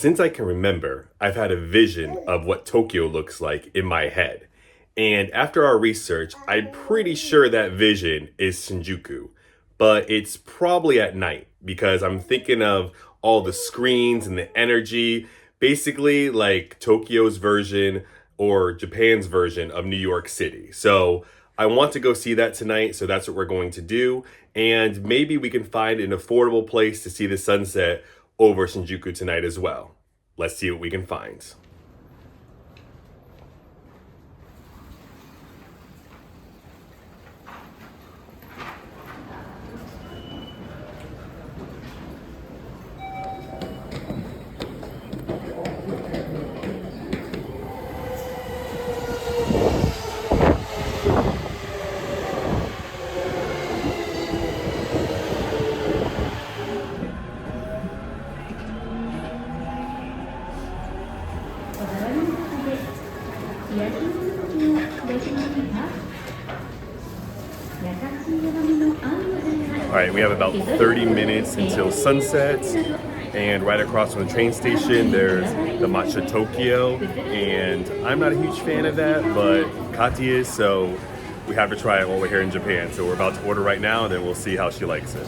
Since I can remember, I've had a vision of what Tokyo looks like in my head. And after our research, I'm pretty sure that vision is Shinjuku. But it's probably at night because I'm thinking of all the screens and the energy, basically like Tokyo's version or Japan's version of New York City. So I want to go see that tonight, so that's what we're going to do. And maybe we can find an affordable place to see the sunset over Shinjuku tonight as well. Let's see what we can find. All right, we have about 30 minutes until sunset, and right across from the train station, there's the Matcha Tokyo, and I'm not a huge fan of that, but Katy is, so we have to try it while we're here in Japan. So we're about to order right now, and then we'll see how she likes it.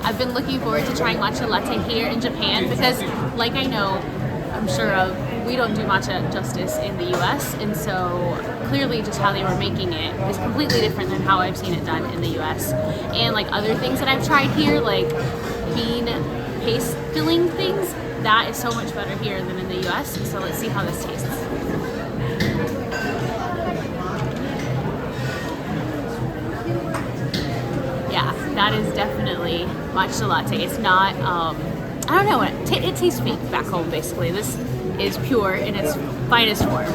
I've been looking forward to trying matcha latte here in Japan because, like I'm sure of, we don't do matcha justice in the US, and so clearly just how they were making it is completely different than how I've seen it done in the US. And like other things that I've tried here, like bean paste filling things, that is so much better here than in the US, so let's see how this tastes. Yeah, that is definitely matcha latte. It's not, I don't know, it tastes fake back home basically. This is pure in its finest form.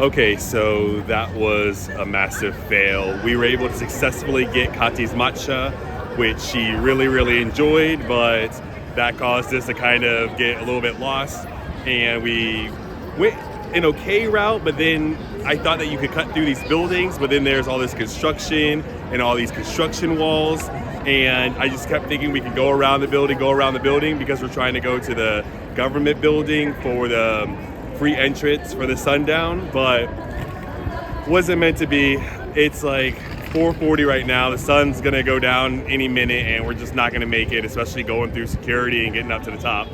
Okay, so that was a massive fail. We were able to successfully get Katy's matcha, which she really enjoyed, but that caused us to kind of get a little bit lost. And we went an okay route, but then I thought that you could cut through these buildings, but then there's all this construction and all these construction walls. And I just kept thinking we could go around the building because we're trying to go to the government building for the free entrance for the sundown, but wasn't meant to be. It's like 4:40 right now. The sun's gonna go down any minute and we're just not gonna make it, especially going through security and getting up to the top.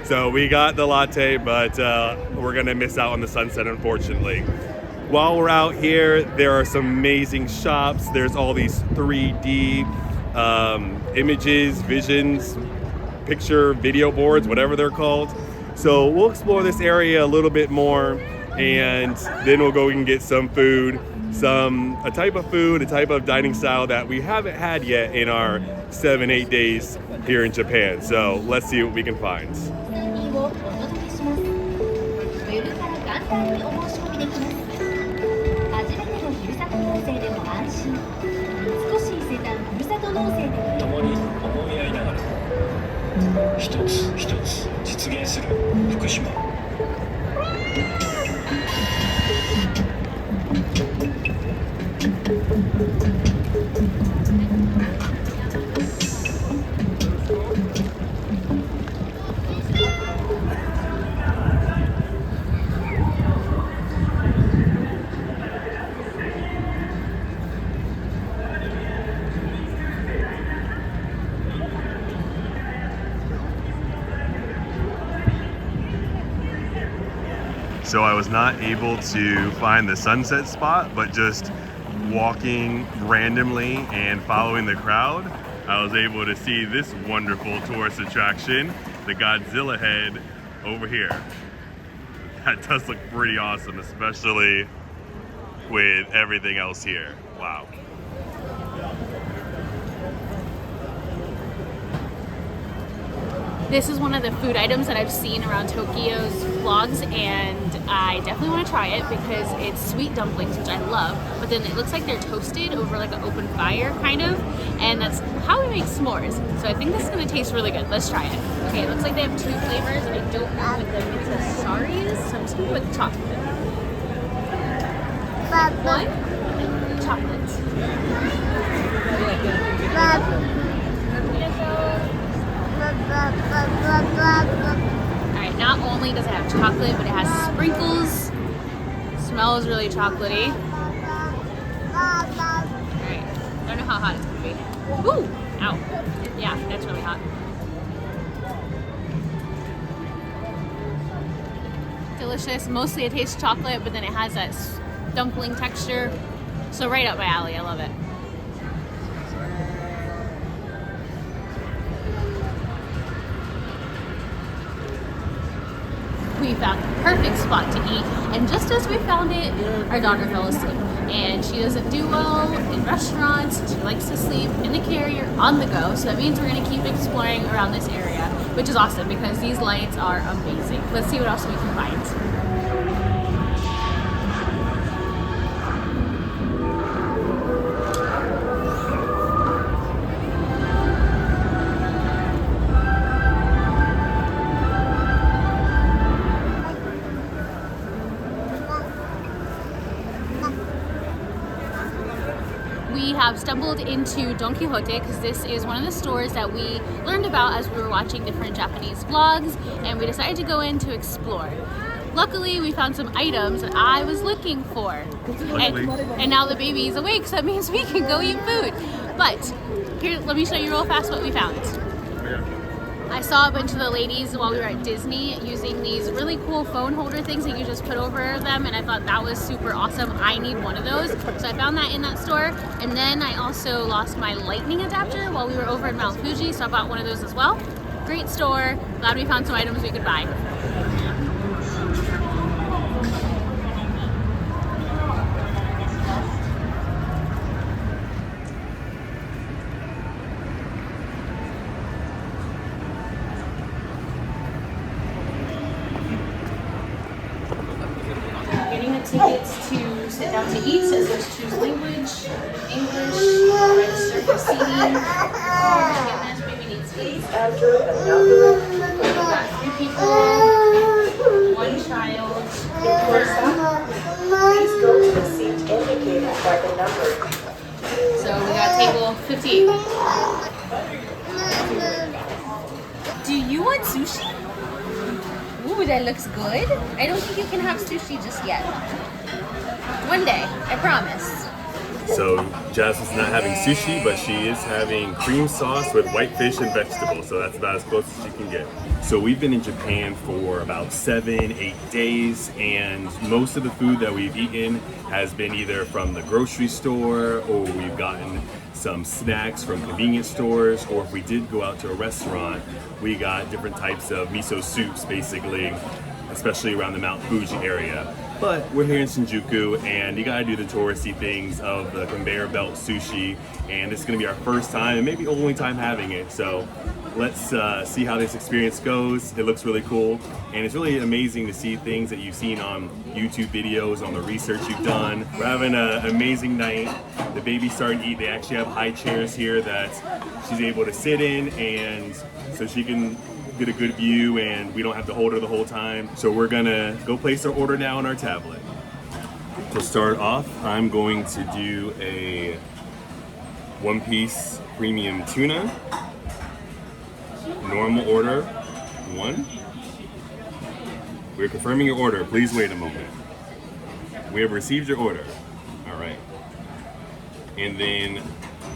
So we got the latte, but we're gonna miss out on the sunset, unfortunately. While we're out here, there are some amazing shops. There's all these 3D images, visions, picture, video boards, whatever they're called. So we'll explore this area a little bit more, and then we'll go and get some food, a type of dining style that we haven't had yet in our 7-8 days here in Japan. So let's see what we can find. So I was not able to find the sunset spot, but just walking randomly and following the crowd, I was able to see this wonderful tourist attraction, the Godzilla Head over here. That does look pretty awesome, especially with everything else here. Wow. This is one of the food items that I've seen around Tokyo's vlogs, and I definitely want to try it because it's sweet dumplings, which I love, but then it looks like they're toasted over like an open fire, kind of, and that's how we make s'mores. So I think this is going to taste really good. Let's try it. Okay, it looks like they have 2 flavors. I don't know what the mix of sari is, so I'm just going to go with chocolate. One, chocolate. Alright, not only does it have chocolate, but it has sprinkles. Smells really chocolatey. Alright, I don't know how hot it's gonna be. Ooh! Ow. Yeah, that's really hot. Delicious. Mostly it tastes chocolate, but then it has that dumpling texture. So right up my alley. I love it. We found the perfect spot to eat, and just as we found it, our daughter fell asleep. And she doesn't do well in restaurants. She likes to sleep in the carrier on the go, so that means we're going to keep exploring around this area, which is awesome because these lights are amazing. Let's see what else we can find. We have stumbled into Don Quixote because this is one of the stores that we learned about as we were watching different Japanese vlogs, and we decided to go in to explore. Luckily, we found some items that I was looking for. And now the baby is awake, so that means we can go eat food. But here, let me show you real fast what we found. I saw a bunch of the ladies while we were at Disney using these really cool phone holder things that you just put over them, and I thought that was super awesome. I need one of those, so I found that in that store. And then I also lost my lightning adapter while we were over in Mount Fuji, so I bought one of those as well. Great store. Glad we found some items we could buy. Tickets to sit down to eat, says let's choose language, English, register for seating. Maybe needs space. After another, We've got 3 people, 1 child. before stop, please go to the seat indicated by the number. So we got table 58. Do you want sushi? Ooh, that looks good. I don't think you can have sushi just yet. One day, I promise. So Jasmine's not having sushi, but she is having cream sauce with white fish and vegetables. So that's about as close as she can get. So we've been in Japan for about 7-8 days, and most of the food that we've eaten has been either from the grocery store, or we've gotten some snacks from convenience stores, or if we did go out to a restaurant, we got different types of miso soups, basically, especially around the Mount Fuji area. But we're here in Shinjuku, and you gotta do the touristy things of the conveyor belt sushi, and it's gonna be our first time, and maybe only time having it. So let's see how this experience goes. It looks really cool, and it's really amazing to see things that you've seen on YouTube videos, on the research you've done. We're having an amazing night. The baby's starting to eat. They actually have high chairs here that she's able to sit in, and so she can get a good view, and we don't have to hold her the whole time. So we're gonna go place our order now on our tablet. To start off, I'm going to do a 1-piece premium tuna. Normal order, 1. We're confirming your order. Please wait a moment. We have received your order. All right. And then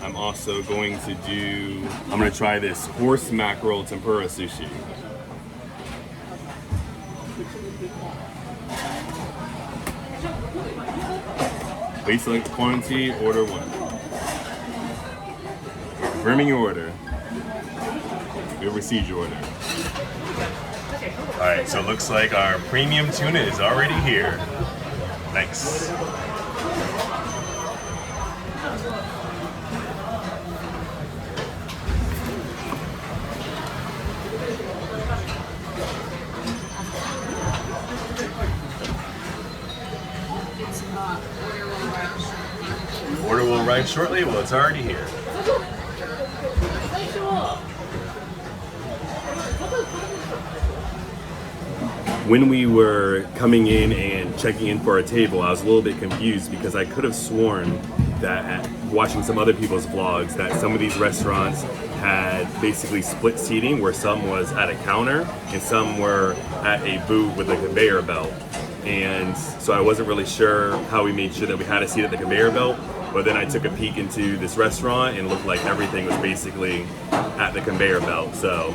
I'm also going to do, I'm gonna try this horse mackerel tempura sushi. Please select quantity, order 1. Confirming your order. We have received your order. Alright, so it looks like our premium tuna is already here. Nice. Order will arrive shortly. Well, it's already here. When we were coming in and checking in for a table, I was a little bit confused because I could have sworn that watching some other people's vlogs that some of these restaurants had basically split seating where some was at a counter and some were at a booth with a conveyor belt. And so I wasn't really sure how we made sure that we had a seat at the conveyor belt, but then I took a peek into this restaurant and it looked like everything was basically at the conveyor belt. So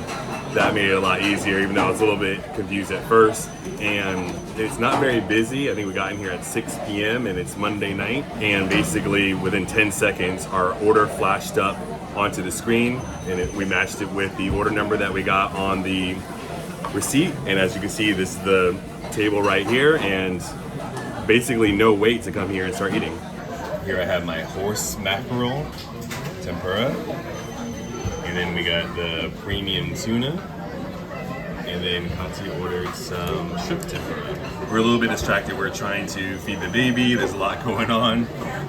that made it a lot easier, even though I was a little bit confused at first. And it's not very busy. I think we got in here at 6 p.m. and it's Monday night. And basically within 10 seconds, our order flashed up onto the screen and we matched it with the order number that we got on the receipt. And as you can see, this is the table right here and basically no wait to come here and start eating. Here I have my horse mackerel tempura. And then we got the premium tuna. And then Katsu ordered some shrimp tempura. We're a little bit distracted. We're trying to feed the baby. There's a lot going on.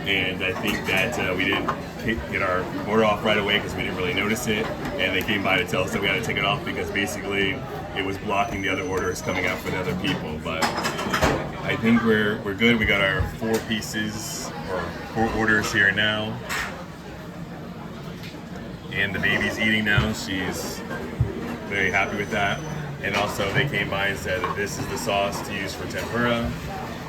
And I think that we didn't get our order off right away because we didn't really notice it. And they came by to tell us that we had to take it off because basically it was blocking the other orders coming out for the other people. But I think we're good. We got our 4 pieces or 4 orders here now. And the baby's eating now. She's very happy with that. And also they came by and said that this is the sauce to use for tempura.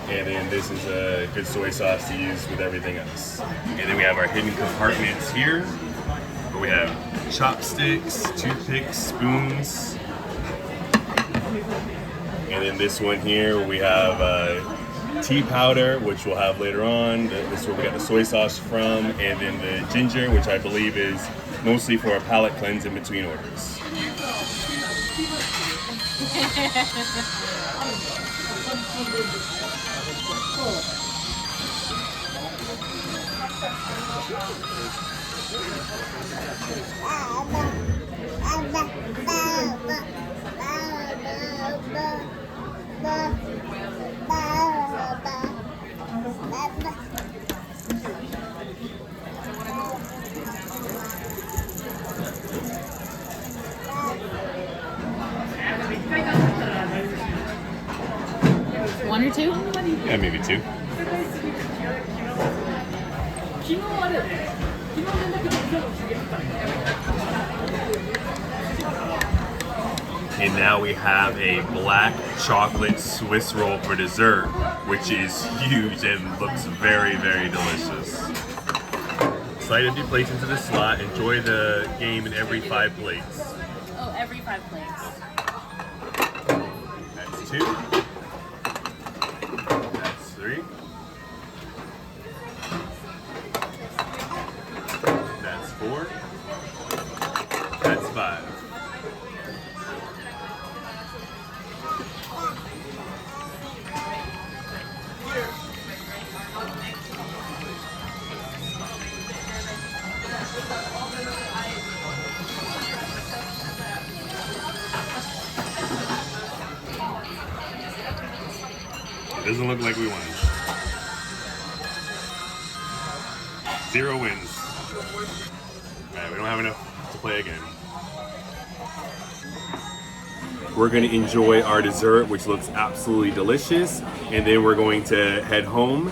And then this is a good soy sauce to use with everything else. And then we have our hidden compartments here, where we have chopsticks, toothpicks, spoons. And then this one here, where we have tea powder, which we'll have later on. This is where we got the soy sauce from. And then the ginger, which I believe is mostly for a palate cleanse in between orders. One or 2? Yeah, maybe 2. And now we have a black chocolate Swiss roll for dessert, which is huge and looks very, very delicious. Slide empty plates into the slot. Enjoy the game in every 5 plates. Oh, every 5 plates. That's 2. That's 3. That's 4. That's 5. Doesn't look like we won. 0 wins. Alright, we don't have enough to play again. We're going to enjoy our dessert, which looks absolutely delicious, and then we're going to head home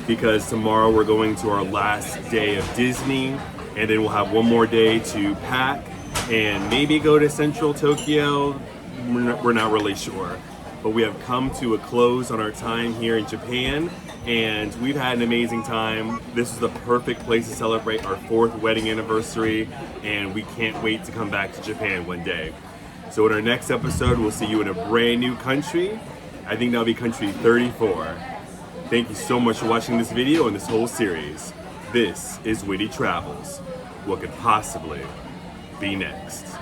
because tomorrow we're going to our last day of Disney, and then we'll have one more day to pack and maybe go to Central Tokyo. We're not really sure. But we have come to a close on our time here in Japan, and we've had an amazing time. This is the perfect place to celebrate our 4th wedding anniversary, and we can't wait to come back to Japan one day. So in our next episode, we'll see you in a brand new country. I think that'll be country 34. Thank you so much for watching this video and this whole series. This is Witty Travels. What could possibly be next?